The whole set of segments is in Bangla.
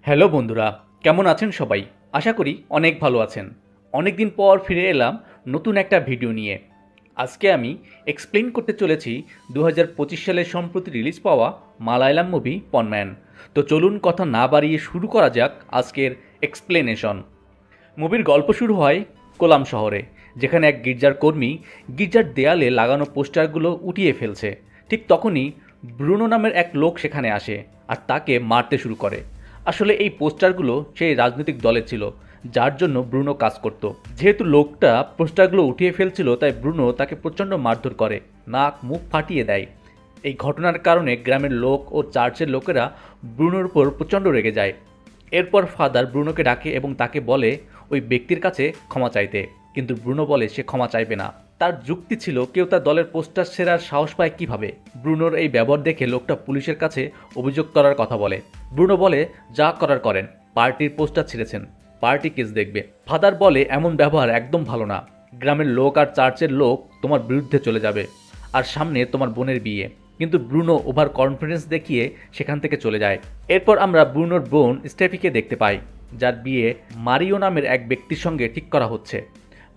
হ্যালো বন্ধুরা, কেমন আছেন সবাই? আশা করি অনেক ভালো আছেন। অনেক দিন পর ফিরে এলাম নতুন একটা ভিডিও নিয়ে। আজকে আমি এক্সপ্লেইন করতে চলেছি 2025 সালে সম্প্রতি রিলিজ পাওয়া মালায়ালাম মুভি পনম্যান। তো চলুন কথা না বাড়িয়ে শুরু করা যাক আজকের এক্সপ্লেনেশন। মুভির গল্প শুরু হয় কোলাম শহরে, যেখানে এক গির্জার কর্মী গির্জার দেয়ালে লাগানো পোস্টারগুলো উঠিয়ে ফেলছে। ঠিক তখনই ব্রুনো নামের এক লোক সেখানে আসে আর তাকে মারতে শুরু করে। আসলে এই পোস্টারগুলো সেই রাজনৈতিক দলের ছিল যার জন্য ব্রুনো কাজ করত। যেহেতু লোকটা পোস্টারগুলো উঠিয়ে ফেলছিল, তাই ব্রুনো তাকে প্রচণ্ড মারধর করে, নাক মুখ ফাটিয়ে দেয়। এই ঘটনার কারণে গ্রামের লোক ও চার্চের লোকেরা ব্রুনোর উপর প্রচণ্ড রেগে যায়। এরপর ফাদার ব্রুনোকে ডাকে এবং তাকে বলে ওই ব্যক্তির কাছে ক্ষমা চাইতে, কিন্তু ব্রুনো বলে সে ক্ষমা চাইবে না। তার যুক্তি ছিল কেউ তার দলের পোস্টার ছেঁড়ার সাহস পায় কিভাবে। ব্রুনোর এই ব্যবহার দেখে লোকটা পুলিশের কাছে অভিযোগ করার কথা বলে। ব্রুনো বলে যা করার করেন, পার্টির পোস্টার ছিঁড়েছেন, পার্টি কেস দেখবে। ফাদার বলে এমন ব্যবহার একদম ভালো না, গ্রামের লোক আর চার্চের লোক তোমার বিরুদ্ধে চলে যাবে, আর সামনে তোমার বোনের বিয়ে। কিন্তু ব্রুনো ওভার কনফিডেন্স দেখিয়ে সেখান থেকে চলে যায়। এরপর আমরা ব্রুনোর বোন স্টেফিকে দেখতে পাই, যার বিয়ে মারিও নামের এক ব্যক্তির সঙ্গে ঠিক করা হচ্ছে।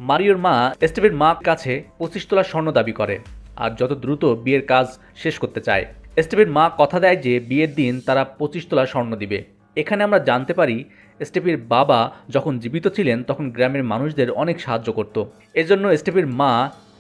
মারিওর মা স্টেফের মা কাছে 25 তোলা স্বর্ণ দাবি করে আর যত দ্রুত বিয়ের কাজ শেষ করতে চায়। স্টেফের মা কথা দেয় যে বিয়ের দিন তারা 25 তোলা স্বর্ণ দিবে। এখানে আমরা জানতে পারি স্টেফের বাবা যখন জীবিত ছিলেন তখন গ্রামের মানুষদের অনেক সাহায্য করত। এজন্য স্টেফের মা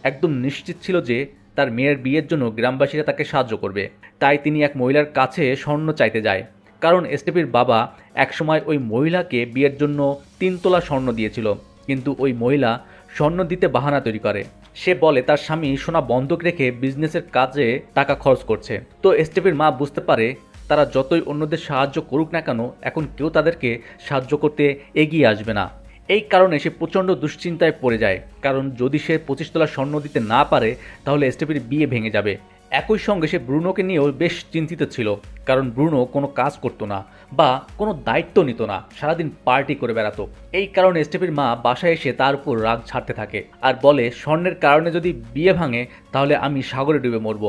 একদম নিশ্চিত ছিল যে তার মেয়ের বিয়ের জন্য গ্রামবাসীরা তাকে সাহায্য করবে। তাই তিনি এক মহিলার কাছে স্বর্ণ চাইতে যায়, কারণ স্টেফের বাবা একসময় ওই মহিলাকে বিয়ের জন্য 3 তোলা স্বর্ণ দিয়েছিল। কিন্তু ওই মহিলা স্বর্ণ দিতে বাহানা তৈরি করে। সে বলে তার স্বামী সোনা বন্ধক রেখে বিজনেসের কাজে টাকা খরচ করছে। তো স্টেফের মা বুঝতে পারে তারা যতই অন্যদের সাহায্য করুক না কেন, এখন কেউ তাদেরকে সাহায্য করতে এগিয়ে আসবে না। এই কারণে সে প্রচণ্ড দুশ্চিন্তায় পড়ে যায়, কারণ যদি সে 25 তোলা স্বর্ণ দিতে না পারে তাহলে স্টেফের বিয়ে ভেঙে যাবে। একই সঙ্গে সে ব্রুনোকে নিয়েও বেশ চিন্তিত ছিল, কারণ ব্রুনো কোনো কাজ করতো না বা কোনো দায়িত্ব নিত না, সারাদিন পার্টি করে বেড়াতো। এই কারণে স্টেফের মা বাসায় এসে তার উপর রাগ ছাড়তে থাকে আর বলে স্বর্ণের কারণে যদি বিয়ে ভাঙে তাহলে আমি সাগরে ডুবে মরব।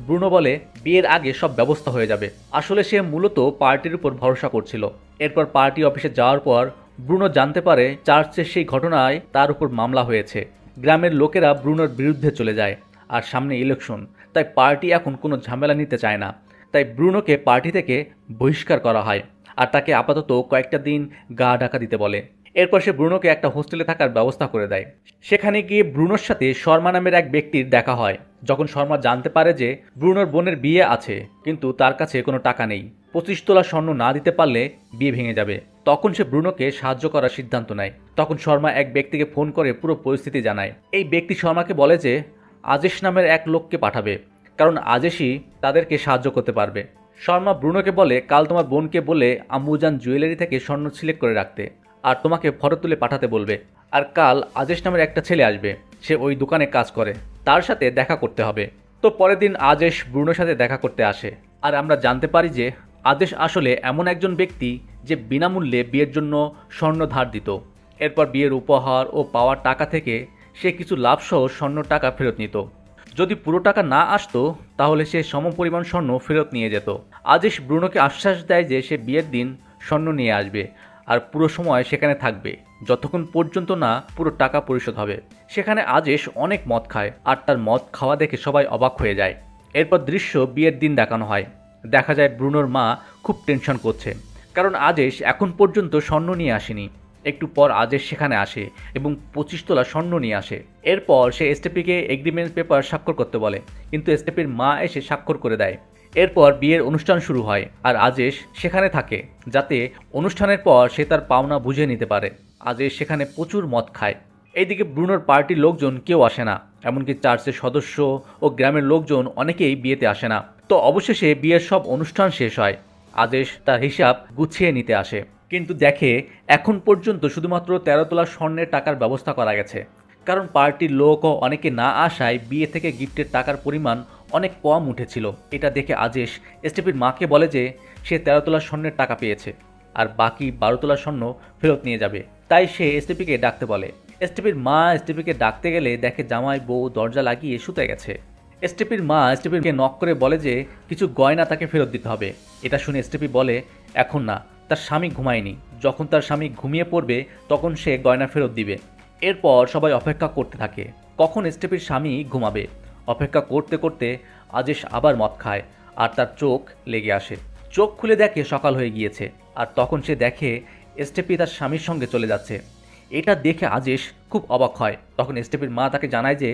ব্রুনো বলে বিয়ের আগে সব ব্যবস্থা হয়ে যাবে। আসলে সে মূলত পার্টির উপর ভরসা করছিল। এরপর পার্টি অফিসে যাওয়ার পর ব্রুনো জানতে পারে চার্চের সেই ঘটনায় তার উপর মামলা হয়েছে। গ্রামের লোকেরা ব্রুনোর বিরুদ্ধে চলে যায় আর সামনে ইলেকশন, তাই পার্টি এখন কোনো ঝামেলা নিতে চায় না। তাই ব্রুনোকে পার্টি থেকে বহিষ্কার করা হয় আর তাকে আপাতত কয়েকটা দিন গা ঢাকা দিতে বলে। এরপর সে ব্রুনোকে একটা হোস্টেলে থাকার ব্যবস্থা করে দেয়। সেখানে গিয়ে ব্রুনোর সাথে শর্মা নামের এক ব্যক্তির দেখা হয়। যখন শর্মা জানতে পারে যে ব্রুনোর বোনের বিয়ে আছে কিন্তু তার কাছে কোনো টাকা নেই, 25 তোলা স্বর্ণ না দিতে পারলে বিয়ে ভেঙে যাবে, তখন সে ব্রুনোকে সাহায্য করার সিদ্ধান্ত নেয়। তখন শর্মা এক ব্যক্তিকে ফোন করে পুরো পরিস্থিতি জানায়। এই ব্যক্তি শর্মাকে বলে যে আজেশ নামের এক লোককে পাঠাবে, কারণ আজেশই তাদেরকে সাহায্য করতে পারবে। শর্মা ব্রুনোকে বলে কাল তোমার বোনকে বলে আম্বুজান জুয়েলারি থেকে স্বর্ণ সিলেক্ট করে রাখতে আর তোমাকে ফটো তুলে পাঠাতে বলবে। আর কাল আজেশ নামের একটা ছেলে আসবে, সে ওই দোকানে কাজ করে, তার সাথে দেখা করতে হবে। তো পরের দিন আজেশ ব্রুনোর সাথে দেখা করতে আসে আর আমরা জানতে পারি যে আজেশ আসলে এমন একজন ব্যক্তি যে বিনামূল্যে বিয়ের জন্য স্বর্ণ ধার দিত। এরপর বিয়ের উপহার ও পাওয়ার টাকা থেকে সে কিছু লাভসহ স্বর্ণ টাকা ফেরত নিত। যদি পুরো টাকা না আসতো তাহলে সে সমপরিমাণ স্বর্ণ ফেরত নিয়ে যেত। আজেশ ব্রুনোকে আশ্বাস দেয় যে সে বিয়ের দিন স্বর্ণ নিয়ে আসবে আর পুরো সময় সেখানে থাকবে যতক্ষণ পর্যন্ত না পুরো টাকা পরিশোধ হবে। সেখানে আজেশ অনেক মদ খায় আর তার মদ খাওয়া দেখে সবাই অবাক হয়ে যায়। এরপর দৃশ্য বিয়ের দিন দেখানো হয়। দেখা যায় ব্রুনোর মা খুব টেনশন করছে, কারণ আজেশ এখন পর্যন্ত স্বর্ণ নিয়ে আসেনি। একটু পর আজেশ সেখানে আসে এবং 25 তোলা স্বর্ণ নিয়ে আসে। এরপর সে স্টেফিকে এগ্রিমেন্ট পেপার স্বাক্ষর করতে বলে, কিন্তু স্টেফির মা এসে স্বাক্ষর করে দেয়। এরপর বিয়ের অনুষ্ঠান শুরু হয় আর আজেশ সেখানে থাকে যাতে অনুষ্ঠানের পর সে তার পাওনা বুঝে নিতে পারে। আজেশ সেখানে প্রচুর মদ খায়। এইদিকে ব্রুনোর পার্টির লোকজন কেউ আসে না, এমনকি চার্চের সদস্য ও গ্রামের লোকজন অনেকেই বিয়েতে আসে না। তো অবশেষে বিয়ের সব অনুষ্ঠান শেষ হয়। আজেশ তার হিসাব গুছিয়ে নিতে আসে, কিন্তু দেখে এখন পর্যন্ত শুধুমাত্র 13 তোলা স্বর্ণের টাকার ব্যবস্থা করা গেছে, কারণ পার্টির লোকও অনেকে না আসায় বিয়ে থেকে গিফটের টাকার পরিমাণ অনেক কম উঠেছিল। এটা দেখে আজেশ স্টেফির মাকে বলে যে সে 13 তোলা স্বর্ণের টাকা পেয়েছে আর বাকি 12 তোলা স্বর্ণ ফেরত নিয়ে যাবে। তাই সে স্টেফিকে ডাকতে বলে। স্টেফির মা স্টেফিকে ডাকতে গেলে দেখে জামাই বউ দরজা লাগিয়ে শুতে গেছে। স্টেফির মা স্টেফিকে নক করে বলে যে কিছু গয়না তাকে ফেরত দিতে হবে। এটা শুনে স্টেফি বলে এখন না, তার স্বামী ঘুমায়নি। যখন তার স্বামী ঘুমিয়ে পড়বে তখন সে গয়না ফেরত দিবে। এরপর সবাই অপেক্ষা করতে থাকে কখন স্টেপির স্বামী ঘুমাবে। অপেক্ষা করতে করতে আজেশ আবার মদ খায় আর তার চোখ লেগে আসে। চোখ খুলে দেখে সকাল হয়ে গিয়েছে আর তখন সে দেখে স্টেপি তার স্বামীর সঙ্গে চলে যাচ্ছে। এটা দেখে আজেশ খুব অবাক হয়। তখন স্টেপির মা তাকে জানায় যে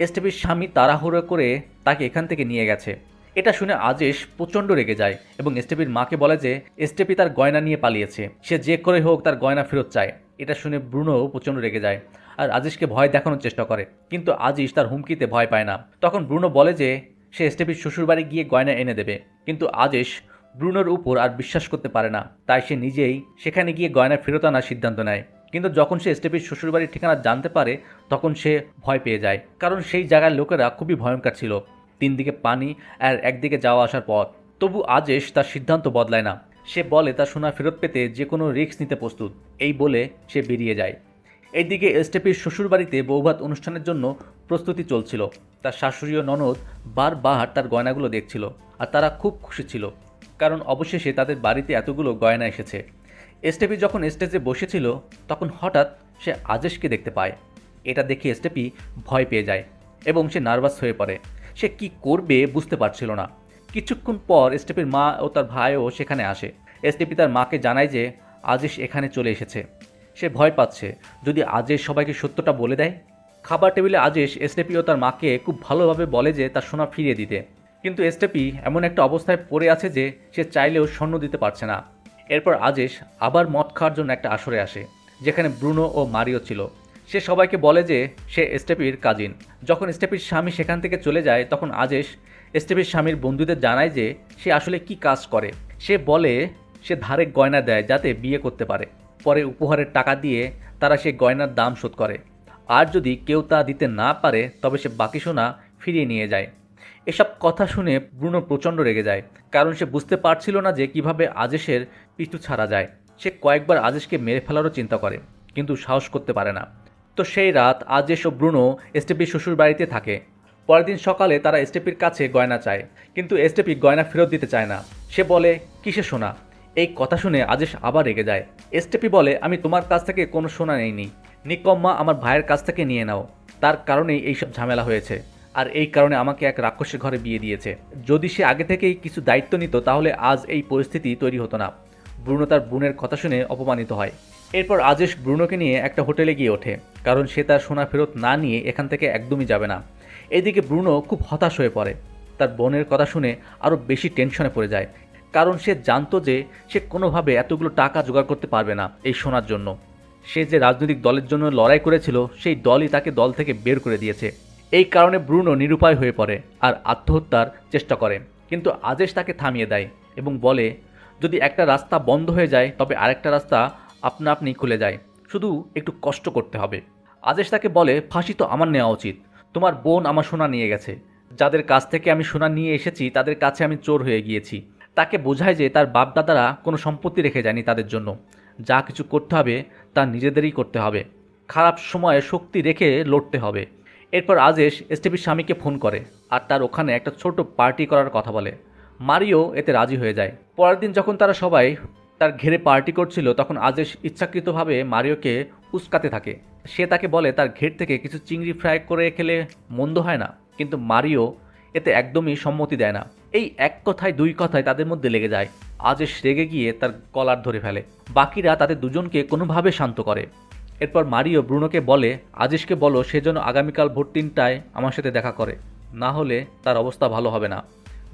স্টেপির স্বামী তাড়াহুড়ো করে তাকে এখান থেকে নিয়ে গেছে। এটা শুনে আজেশ প্রচণ্ড রেগে যায় এবং স্টেপির মাকে বলে যে স্টেপি তার গয়না নিয়ে পালিয়েছে, সে যে করে হোক তার গয়না ফেরত চায়। এটা শুনে ব্রুনো প্রচণ্ড রেগে যায় আর আজেশকে ভয় দেখানোর চেষ্টা করে, কিন্তু আজেশ তার হুমকিতে ভয় পায় না। তখন ব্রুনো বলে যে সে স্টেপির শ্বশুরবাড়ি গিয়ে গয়না এনে দেবে, কিন্তু আজেশ ব্রুনোর উপর আর বিশ্বাস করতে পারে না। তাই সে নিজেই সেখানে গিয়ে গয়না ফেরত আনার সিদ্ধান্ত নেয়। কিন্তু যখন সে স্টেপির শ্বশুরবাড়ির ঠিকানা জানতে পারে তখন সে ভয় পেয়ে যায়, কারণ সেই জায়গার লোকেরা খুবই ভয়ঙ্কর ছিল। 3 দিকে পানি আর একদিকে যাওয়া আসার পথ। তবু আজেশ তার সিদ্ধান্ত বদলায় না। সে বলে তার সোনা ফেরত পেতে যে কোনো রিস্ক নিতে প্রস্তুত, এই বলে সে বেরিয়ে যায়। এইদিকে স্টেপির শ্বশুরবাড়িতে বৌভাত অনুষ্ঠানের জন্য প্রস্তুতি চলছিল। তার শাশুড়ি ও ননদ বারবার তার গয়নাগুলো দেখছিল আর তারা খুব খুশি ছিল, কারণ অবশেষে তাদের বাড়িতে এতগুলো গয়না এসেছে। স্টেপি যখন স্টেজে বসেছিল তখন হঠাৎ সে আজেশকে দেখতে পায়। এটা দেখে স্টেপি ভয় পেয়ে যায় এবং সে নার্ভাস হয়ে পড়ে। সে কি করবে বুঝতে পারছিল না। কিছুক্ষণ পর স্টেপির মা ও তার ভাইও সেখানে আসে। স্টেপি তার মাকে জানায় যে আজেশ এখানে চলে এসেছে। সে ভয় পাচ্ছে যদি আজেশ সবাইকে সত্যটা বলে দেয়। খাবার টেবিলে আজেশ স্টেপি ও তার মাকে খুব ভালোভাবে বলে যে তার সোনা ফিরিয়ে দিতে, কিন্তু স্টেপি এমন একটা অবস্থায় পড়ে আছে যে সে চাইলেও স্বর্ণ দিতে পারছে না। এরপর আজেশ আবার মদ খাওয়ার জন্য একটা আসরে আসে, যেখানে ব্রুনো ও মারিও ছিল। সে সবাইকে বলে যে সে স্টেপির কাজিন। যখন স্টেপির স্বামী সেখান থেকে চলে যায় তখন আজেশ স্টেপির স্বামীর বন্ধুদের জানায় যে সে আসলে কি কাজ করে। সে বলে সে ধারে গয়না দেয় যাতে বিয়ে করতে পারে, পরে উপহারের টাকা দিয়ে তারা সেই গয়নার দাম শোধ করে, আর যদি কেউ তা দিতে না পারে তবে সে বাকি সোনা ফিরিয়ে নিয়ে যায়। এসব কথা শুনে ব্রুনো প্রচণ্ড রেগে যায়, কারণ সে বুঝতে পারছিল না যে কিভাবে আজেশের পিছু ছাড়া যায়। সে কয়েকবার আজেশকে মেরে ফেলারও চিন্তা করে, কিন্তু সাহস করতে পারে না। তো সেই রাত আজেশ ও ব্রুনো স্টেপির শ্বশুর বাড়িতে থাকে। পরের দিন সকালে তারা স্টেপির কাছে গয়না চায়, কিন্তু স্টেপি গয়না ফেরত দিতে চায় না। সে বলে কিসে সোনা। এই কথা শুনে আজেশ আবার রেগে যায়। স্টেপি বলে আমি তোমার কাছ থেকে কোনো সোনা নেইনি, নিকম্মা আমার ভাইয়ের কাছ থেকে নিয়ে নাও, তার কারণেই এইসব ঝামেলা হয়েছে, আর এই কারণে আমাকে এক রাক্ষসের ঘরে বিয়ে দিয়েছে। যদি সে আগে থেকেই কিছু দায়িত্ব নিত তাহলে আজ এই পরিস্থিতি তৈরি হতো না। ব্রুনো তার বোনের কথা শুনে অপমানিত হয়। এরপর আজেশ ব্রুনোকে নিয়ে একটা হোটেলে গিয়ে ওঠে, কারণ সে তার সোনা ফেরত না নিয়ে এখান থেকে একদমই যাবে না। এদিকে ব্রুনো খুব হতাশ হয়ে পড়ে। তার বোনের কথা শুনে আরও বেশি টেনশনে পড়ে যায়, কারণ সে জানতো যে সে কোনোভাবে এতগুলো টাকা জোগাড় করতে পারবে না এই সোনার জন্য। সে যে রাজনৈতিক দলের জন্য লড়াই করেছিল সেই দলই তাকে দল থেকে বের করে দিয়েছে। এই কারণে ব্রুনো নিরুপায় হয়ে পড়ে আর আত্মহত্যার চেষ্টা করে, কিন্তু আজেশ তাকে থামিয়ে দেয় এবং বলে যদি একটা রাস্তা বন্ধ হয়ে যায় তবে আরেকটা রাস্তা আপনা আপনি খুলে যায়, শুধু একটু কষ্ট করতে হবে। আজেশ তাকে বলে ফাঁসি তো আমার নেওয়া উচিত, তোমার বোন আমার সোনা নিয়ে গেছে, যাদের কাছ থেকে আমি সোনা নিয়ে এসেছি তাদের কাছে আমি চোর হয়ে গিয়েছি। তাকে বোঝায় যে তার বাপদাদারা কোনো সম্পত্তি রেখে যায়নি তাদের জন্য, যা কিছু করতে হবে তা নিজেদেরই করতে হবে, খারাপ সময়ে শক্তি রেখে লড়তে হবে। এরপর আজেশ স্টেপির স্বামীকে ফোন করে আর তার ওখানে একটা ছোট পার্টি করার কথা বলে। মারিও এতে রাজি হয়ে যায়। পরের দিন যখন তারা সবাই তার ঘেরে পার্টি করছিল তখন আজেশ ইচ্ছাকৃতভাবে মারিওকে উস্কাতে থাকে। সে তাকে বলে তার ঘের থেকে কিছু চিংড়ি ফ্রাই করে খেলে মন্দ হয় না, কিন্তু মারিও এতে একদমই সম্মতি দেয় না। এই এক কথায় দুই কথায় তাদের মধ্যে লেগে যায়। আজেশ রেগে গিয়ে তার কলার ধরে ফেলে। বাকিরা তাদের দুজনকে কোনোভাবে শান্ত করে। এরপর মারিও ব্রুনোকে বলে আজেশকে বলো সে যেন আগামীকাল ভোর 3টায় আমার সাথে দেখা করে, না হলে তার অবস্থা ভালো হবে না।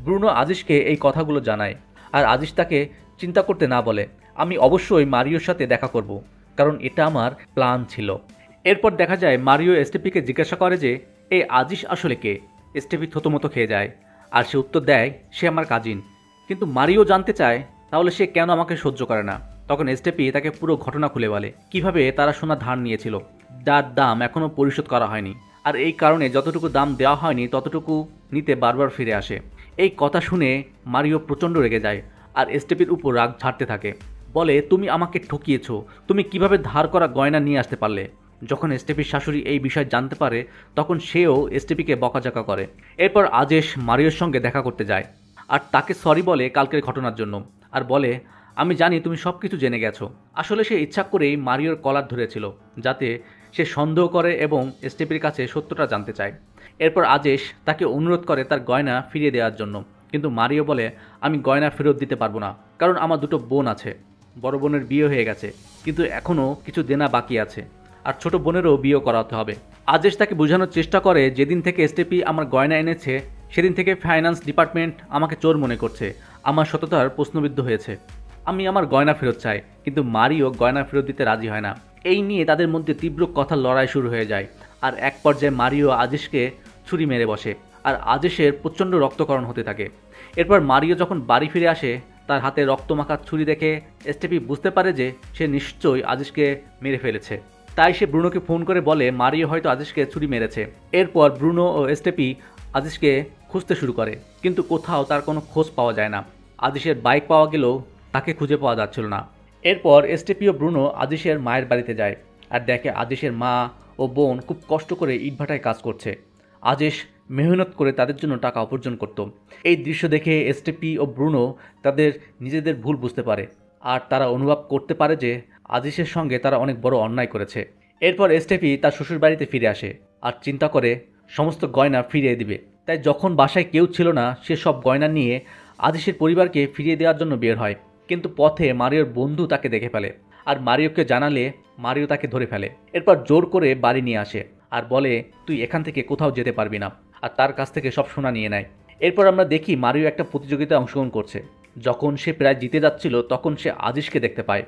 ব্রুনো আজেশকে এই কথাগুলো জানায় আর আজেশ তাকে চিন্তা করতে না বলে আমি অবশ্যই মারিওর সাথে দেখা করব, কারণ এটা আমার প্ল্যান ছিল। এরপর দেখা যায় মারিও স্টেপিকে জিজ্ঞাসা করে যে এই আজেশ আসলে কে। স্টেপি থতমতো খেয়ে যায় আর সে উত্তর দেয় সে আমার কাজিন। কিন্তু মারিও জানতে চায় তাহলে সে কেন আমাকে সহ্য করে না। তখন স্টেপি তাকে পুরো ঘটনা খুলে বলে কিভাবে তারা সোনা ধার নিয়েছিল, যার দাম এখনও পরিশোধ করা হয়নি, আর এই কারণে যতটুকু দাম দেওয়া হয়নি ততটুকু নিতে বারবার ফিরে আসে। এই কথা শুনে মারিও প্রচণ্ড রেগে যায় আর স্টেপির উপর রাগ ঝাড়তে থাকে। বলে তুমি আমাকে ঠকিয়েছো, তুমি কিভাবে ধার করা গয়না নিয়ে আসতে পারলে। যখন স্টেপির শাশুড়ি এই বিষয় জানতে পারে তখন সেও স্টেপিকে বকাঝকা করে। এরপর আজেশ মারিওর সঙ্গে দেখা করতে যায় আর তাকে সরি বলে কালকের ঘটনার জন্য, আর বলে আমি জানি তুমি সব কিছু জেনে গেছো। আসলে সে ইচ্ছা করেই মারিওর কলার ধরেছিল, যাতে সে সন্দেহ করে এবং স্টেপির কাছে সত্যটা জানতে চায়। এরপর আজেশ তাকে অনুরোধ করে তার গয়না ফিরিয়ে দেওয়ার জন্য, কিন্তু মারিও বলে আমি গয়না ফেরত দিতে পারবো না, কারণ আমার দুটো বোন আছে। বড় বোনের বিয়ে হয়ে গেছে, কিন্তু এখনও কিছু দেনা বাকি আছে, আর ছোট বোনেরও বিয়ে করাতে হবে। আজেশ তাকে বোঝানোর চেষ্টা করে যেদিন থেকে স্টেপি আমার গয়না এনেছে সেদিন থেকে ফাইন্যান্স ডিপার্টমেন্ট আমাকে চোর মনে করছে, আমার সততার প্রশ্নবিদ্ধ হয়েছে। আমি আমার গয়না ফেরত চাই, কিন্তু মারিও গয়না ফেরত দিতে রাজি হয় না। এই নিয়ে তাদের মধ্যে তীব্র কথার লড়াই শুরু হয়ে যায়, আর এক পর্যায়ে মারিও আজেশকে ছুরি মেরে বসে, আর আজেশের প্রচণ্ড রক্তকরণ হতে থাকে। এরপর মারিও যখন বাড়ি ফিরে আসে, তার হাতে রক্তমাখা ছুরি দেখে স্টেপি বুঝতে পারে যে সে নিশ্চয়ই আজেশকে মেরে ফেলেছে। তাই সে ব্রুনোকে ফোন করে বলে মারিও হয়তো আজেশকে ছুরি মেরেছে। এরপর ব্রুনো ও স্টেপি আজেশকে খুঁজতে শুরু করে, কিন্তু কোথাও তার কোনো খোঁজ পাওয়া যায় না। আজেশের বাইক পাওয়া গেলেও তাকে খুঁজে পাওয়া যাচ্ছিল না। এরপর স্টেপি ও ব্রুনো আজেশের মায়ের বাড়িতে যায়, আর দেখে আজেশের মা ও বোন খুব কষ্ট করে ইটভাটায় কাজ করছে। আজেশ মেহনত করে তাদের জন্য টাকা উপার্জন করত। এই দৃশ্য দেখে স্টেপি ও ব্রুনো তাদের নিজেদের ভুল বুঝতে পারে, আর তারা অনুভব করতে পারে যে আজেশের সঙ্গে তারা অনেক বড় অন্যায় করেছে। এরপর স্টেপি তার শ্বশুর বাড়িতে ফিরে আসে, আর চিন্তা করে সমস্ত গয়না ফিরিয়ে দিবে। তাই যখন বাসায় কেউ ছিল না, সে সব গয়না নিয়ে আজেশের পরিবারকে ফিরিয়ে দেওয়ার জন্য বের হয়। কিন্তু পথে মারিওর বন্ধু তাকে দেখে ফেলে, আর মারিওকে জানালে মারিও তাকে ধরে ফেলে। এরপর জোর করে বাড়ি নিয়ে আসে আর বলে তুই এখান থেকে কোথাও যেতে পারবি না, আর তার কাছ থেকে সব সোনা নিয়ে নেয়। এরপর আমরা দেখি মারিও একটা প্রতিযোগিতায় অংশগ্রহণ করছে। যখন সে প্রায় জিতে যাচ্ছিল, তখন সে আজেশকে দেখতে পায়।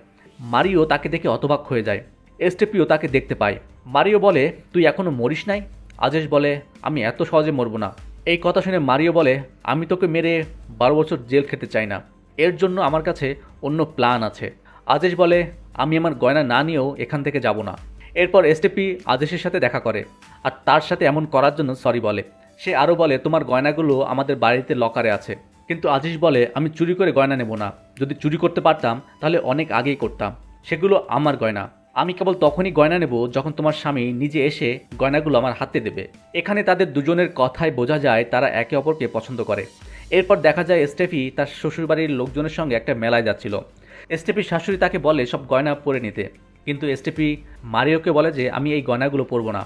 মারিও তাকে দেখে হতবাক হয়ে যায়। স্টেপিও তাকে দেখতে পায়। মারিও বলে তুই এখনও মরিস নাই? আজেশ বলে আমি এত সহজে মরব না। এই কথা শুনে মারিও বলে আমি তোকে মেরে 12 বছর জেল খেতে চাই না, এর জন্য আমার কাছে অন্য প্ল্যান আছে। আজেশ বলে আমি আমার গয়না না নিয়েও এখান থেকে যাব না। এরপর স্টেপি আজেশের সাথে দেখা করে, আর তার সাথে এমন করার জন্য সরি বলে। সে আরও বলে তোমার গয়নাগুলো আমাদের বাড়িতে লকারে আছে। কিন্তু আজেশ বলে আমি চুরি করে গয়না নেব না, যদি চুরি করতে পারতাম তাহলে অনেক আগেই করতাম, সেগুলো আমার গয়না। আমি কেবল তখনই গয়না নেব যখন তোমার স্বামী নিজে এসে গয়নাগুলো আমার হাতে দেবে। এখানে তাদের দুজনের কথায় বোঝা যায় তারা একে অপরকে পছন্দ করে। এরপর দেখা যায় স্টেফি তার শ্বশুরবাড়ির লোকজনের সঙ্গে একটা মেলায় যাচ্ছিল। স্টেফির শাশুড়ি তাকে বলে সব গয়না পরে নিতে, কিন্তু স্টেফি মারিওকে বলে যে আমি এই গয়নাগুলো পরবো না।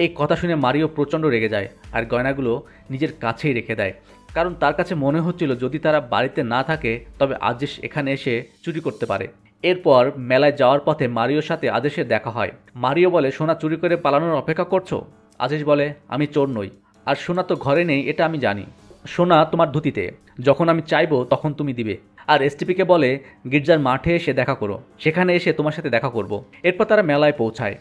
এই কথা শুনে মারিও প্রচণ্ড রেগে যায়, আর গয়নাগুলো নিজের কাছেই রেখে দেয়, কারণ তার কাছে মনে হচ্ছিল যদি তারা বাড়িতে না থাকে তবে আজেশ এখানে এসে চুরি করতে পারে। এরপর মেলায় যাওয়ার পথে মারিওর সাথে আজেশের দেখা হয়। মারিও বলে সোনা চুরি করে পালানোর অপেক্ষা করছো? আজেশ বলে আমি চোর নই, আর সোনা তো ঘরে নেই এটা আমি জানি। সোনা তোমার ধুতিতে, যখন আমি চাইবো তখন তুমি দিবে। আর এসটিপিকে বলে গির্জার মাঠে এসে দেখা করো, সেখানে এসে তোমার সাথে দেখা করব। এরপর তারা মেলায় পৌঁছায়।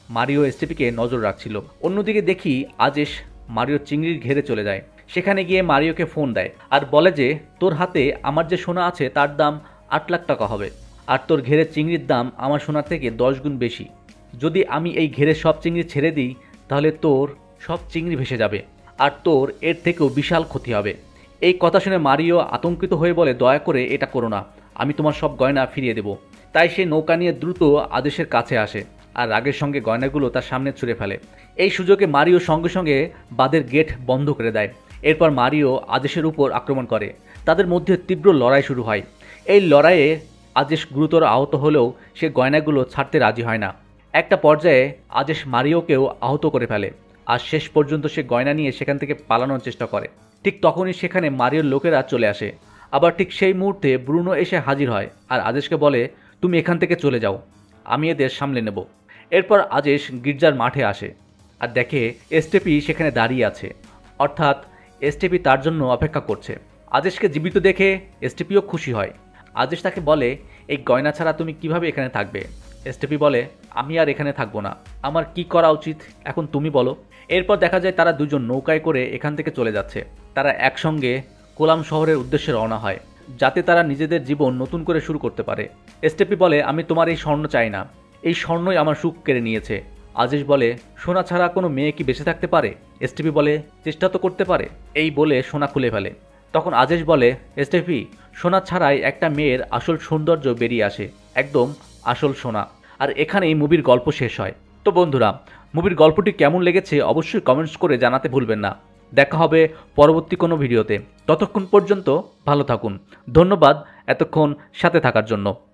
মারিও এসটিপিকে নজর রাখছিল। অন্যদিকে দেখি আজেশ মারিও চিংড়ির ঘেরে চলে যায়। সেখানে গিয়ে মারিওকে ফোন দেয় আর বলে যে তোর হাতে আমার যে সোনা আছে তার দাম 8 লাখ টাকা হবে, আর তোর ঘেরের চিংড়ির দাম আমার সোনার থেকে 10 গুণ বেশি। যদি আমি এই ঘেরের সব চিংড়ি ছেড়ে দিই তাহলে তোর সব চিংড়ি ভেসে যাবে, আর তোর এর থেকেও বিশাল ক্ষতি হবে। এই কথা শুনে মারিও আতঙ্কিত হয়ে বলে দয়া করে এটা করো না, আমি তোমার সব গয়না ফিরিয়ে দেব। তাই সে নৌকা নিয়ে দ্রুত আদেশের কাছে আসে আর রাগের সঙ্গে গয়নাগুলো তার সামনে ছুঁড়ে ফেলে। এই সুযোগে মারিও সঙ্গে সঙ্গে বাঁধের গেট বন্ধ করে দেয়। এরপর মারিও আদেশের উপর আক্রমণ করে। তাদের মধ্যে তীব্র লড়াই শুরু হয়। এই লড়াইয়ে আদেশ গুরুতর আহত হলেও সে গয়নাগুলো ছাড়তে রাজি হয় না। একটা পর্যায়ে আদেশ মারিওকেও আহত করে ফেলে, আর শেষ পর্যন্ত সে গয়না নিয়ে সেখান থেকে পালানোর চেষ্টা করে। ঠিক তখনই সেখানে মারিওর লোকেরা চলে আসে। আবার ঠিক সেই মুহূর্তে ব্রুনো এসে হাজির হয় আর আদেশকে বলে তুমি এখান থেকে চলে যাও, আমি এদের সামলে নেব। এরপর আদেশ গির্জার মাঠে আসে আর দেখে এসটেপি সেখানে দাঁড়িয়ে আছে, অর্থাৎ এসটেপি তার জন্য অপেক্ষা করছে। আদেশকে জীবিত দেখে এসটেপিও খুশি হয়। আদেশ তাকে বলে এই গয়না ছাড়া তুমি কিভাবে এখানে থাকবে? এসটেপি বলে আমি আর এখানে থাকবো না, আমার কি করা উচিত এখন তুমি বলো। এরপর দেখা যায় তারা দুজন নৌকায় করে এখান থেকে চলে যাচ্ছে। তারা একসঙ্গে কোলাম শহরের উদ্দেশ্যে রওনা হয়, যাতে তারা নিজেদের জীবন নতুন করে শুরু করতে পারে। এসটেপি বলে আমি তোমার এই স্বর্ণ চাই না, এই স্বর্ণই আমার সুখ কেড়ে নিয়েছে। আদেশ বলে সোনা ছাড়া কোনো মেয়ে কি বেঁচে থাকতে পারে? এসটেপি বলে চেষ্টা তো করতে পারে। এই বলে সোনা খুলে ফেলে। তখন আদেশ বলে এসটেপি সোনা ছাড়াই একটা মেয়ের আসল সৌন্দর্য বেরিয়ে আসে, একদম আসল সোনা। আর এখানেই মুভির গল্প শেষ হয়। তো বন্ধুরা, মুভির গল্পটি কেমন লেগেছে অবশ্যই কমেন্টস করে জানাতে ভুলবেন না। দেখা হবে পরবর্তী কোনো ভিডিওতে। ততক্ষণ পর্যন্ত ভালো থাকুন। ধন্যবাদ এতক্ষণ সাথে থাকার জন্য।